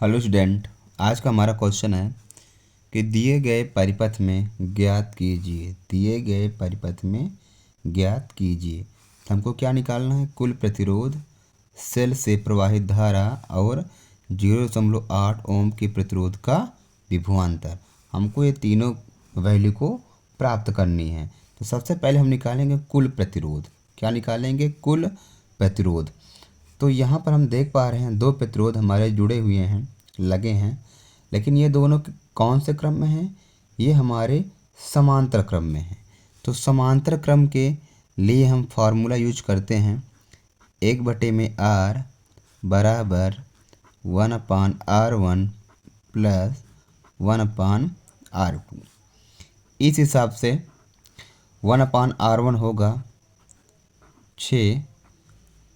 Hello student, आज का हमारा क्वेश्चन है कि दिए गए परिपथ में ज्ञात कीजिए। दिए गए परिपथ में ज्ञात कीजिए। तो हमको क्या निकालना है? कुल प्रतिरोध, सेल से प्रवाहित धारा और 0.8 ओम के प्रतिरोध का विभवांतर। हमको ये तीनों वैल्यू को प्राप्त करनी है। तो सबसे पहले हम निकालेंगे कुल प्रतिरोध। क्या निकालेंगे? कुल प्रतिरोध। तो यहाँ पर हम देख पा रहे हैं दो प्रतिरोध हमारे जुड़े हुए हैं, लगे हैं, लेकिन ये दोनों कौन से क्रम में हैं? ये हमारे समांतर क्रम में हैं। तो समांतर क्रम के लिए हम फार्मूला यूज करते हैं 1/r बराबर 1/r1 प्लस 1/r2। इस हिसाब से 1/r1 होगा 6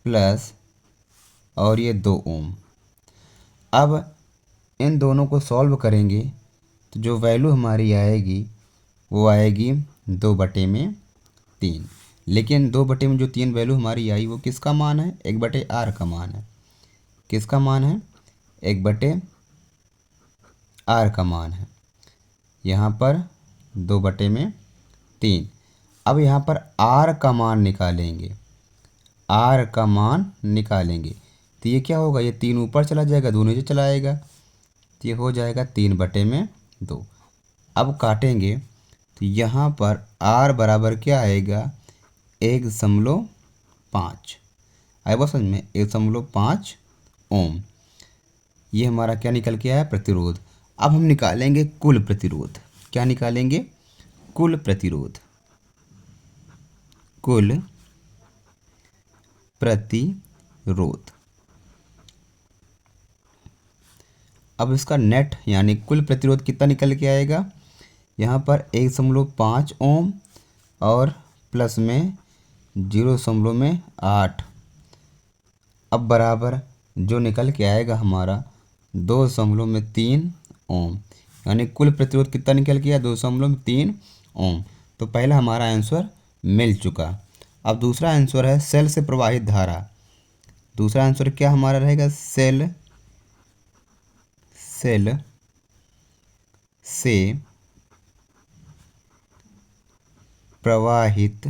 प्लस और ये 2 ओम। अब इन दोनों को सॉल्व करेंगे तो जो वैल्यू हमारी आएगी वो आएगी 2/3। लेकिन 2 में जो 3 वैल्यू हमारी आई वो किसका मान है? 1/r का मान है। किसका मान है? 1/r का मान है। यहाँ पर 2/3। अब यहाँ पर r का मान निकालेंगे। r का मान निकालेंगे तो ये क्या होगा? ये 3 ऊपर चला जाएगा, 2 नीचे चला आएगा, तो ये हो जाएगा 3/2। अब काटेंगे तो यहाँ पर r बराबर क्या आएगा? 1.5 आएगा समझ में, 1.5 ओम। ये हमारा क्या निकल के आया? प्रतिरोध। अब हम निकालेंगे कुल प्रतिरोध। क्या निकालेंगे? कुल प्रतिरोध। कुल प्रतिरोध। अब इसका नेट यानी कुल प्रतिरोध कितना निकल के आएगा? यहाँ पर 1.5 ओम और प्लस में 0.8। अब बराबर जो निकल के आएगा हमारा 2.3 ओम। यानी कुल प्रतिरोध कितना निकल के आया? 2.3 ओम। तो पहला हमारा आंसर मिल चुका। अब दूसरा आंसर है सेल से प्रवाहित धारा। दूसरा आंसर क्या हमारा रहेगा? सेल से प्रवाहित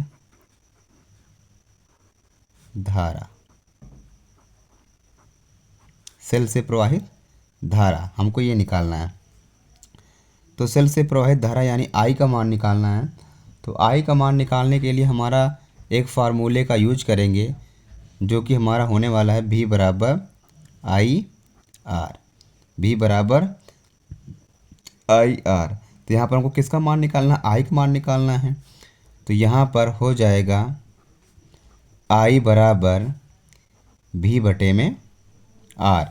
धारा। सेल से प्रवाहित धारा हमको ये निकालना है। तो सेल से प्रवाहित धारा यानी I का मान निकालना है। तो I का मान निकालने के लिए हमारा एक फार्मूले का यूज करेंगे जो कि हमारा होने वाला है V बराबर IR। V बराबर IR। तो यहाँ पर हमको किसका मान निकालना है? I का मान निकालना है। तो यहाँ पर हो जाएगा I बराबर V/R।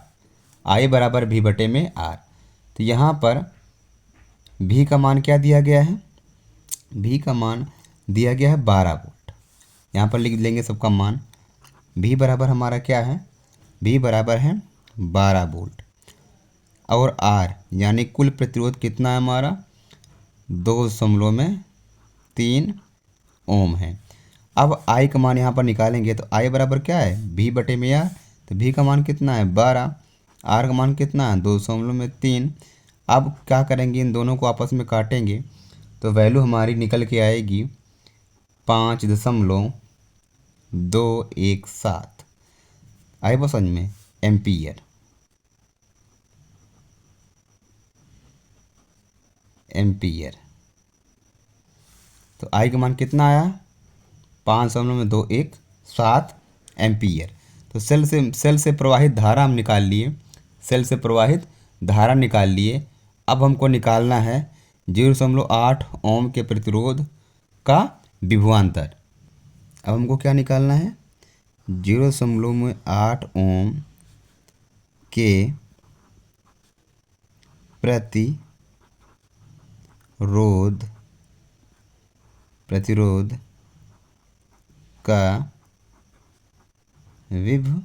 I बराबर V/R। तो यहाँ पर V का मान क्या दिया गया है? V का मान दिया गया है 12 वोल्ट। यहाँ पर लिख लेंगे सबका मान। V बराबर हमारा क्या है? V बराबर है 12 वोल्ट। और R यानी कुल प्रतिरोध कितना है हमारा? 2.3 ओम है। अब I का मान यहाँ पर निकालेंगे तो I बराबर क्या है? V/R। तो V का मान कितना है? 12। R का मान कितना है? 2.3। अब क्या करेंगे? इन दोनों को आपस में काटेंगे तो वैल्यू हमारी निकल के आएगी 5.217। आए बस समझ में? एम्पियर। तो I का मान कितना आया? 5.217 एम्पियर। तो सेल से प्रवाहित धारा हम निकाल लिए। सेल से प्रवाहित धारा निकाल लिए। अब हमको निकालना है 0.8 ओम के प्रतिरोध का विभवांतर। अब हमको क्या निकालना है? 0.8 ओम के प्रतिरोध का विभवांतर।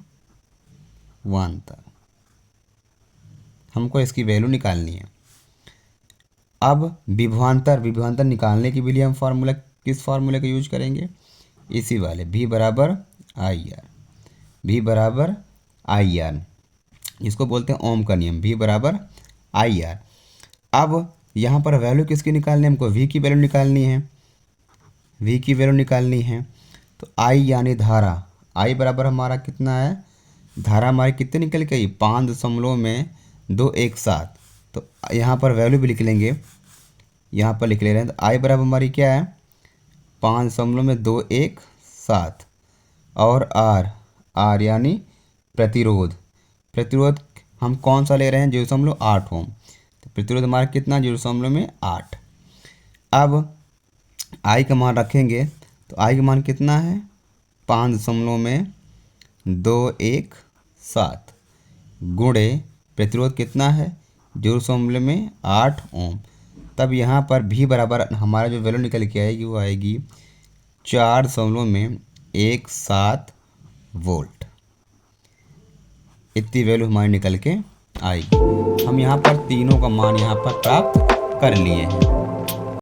हमको इसकी वैल्यू निकालनी है। अब विभवांतर निकालने के लिए हम किस फार्मूले का यूज करेंगे? इसी वाले V बराबर IR। V बराबर IR। इसको बोलते हैं ओम का नियम, V बराबर IR। अब यहाँ पर वैल्यू किसकी निकालनी है, हमको V की वैल्यू निकालनी है, V की वैल्यू निकालनी है। तो I यानी धारा, I बराबर हमारा कितना है, धारा हमारी कितनी निकल के आई, 5.217। तो यहाँ पर वैल्यू भी लिख लेंगे, यहाँ पर लिख ले रहे हैं। तो I बराबर हमारी क्या है, 5.217 और R यानी प्रतिरोध, प्रतिरोध हम कौन सा ले रहे हैं, 0.8 ओम। तो प्रतिरोध हमारा कितना, 0.8। अब I का मान रखेंगे, तो I का मान कितना है, 5.217 गुणे प्रतिरोध कितना है, 0.8 ओम। तब यहाँ पर भी बराबर हमारा जो वैल्यू निकल के आएगी वो आएगी 4.17 वोल्ट। इतनी वैल्यू हमारी निकल के आएगी। हम यहाँ पर तीनों का मान यहाँ पर प्राप्त कर लिए हैं।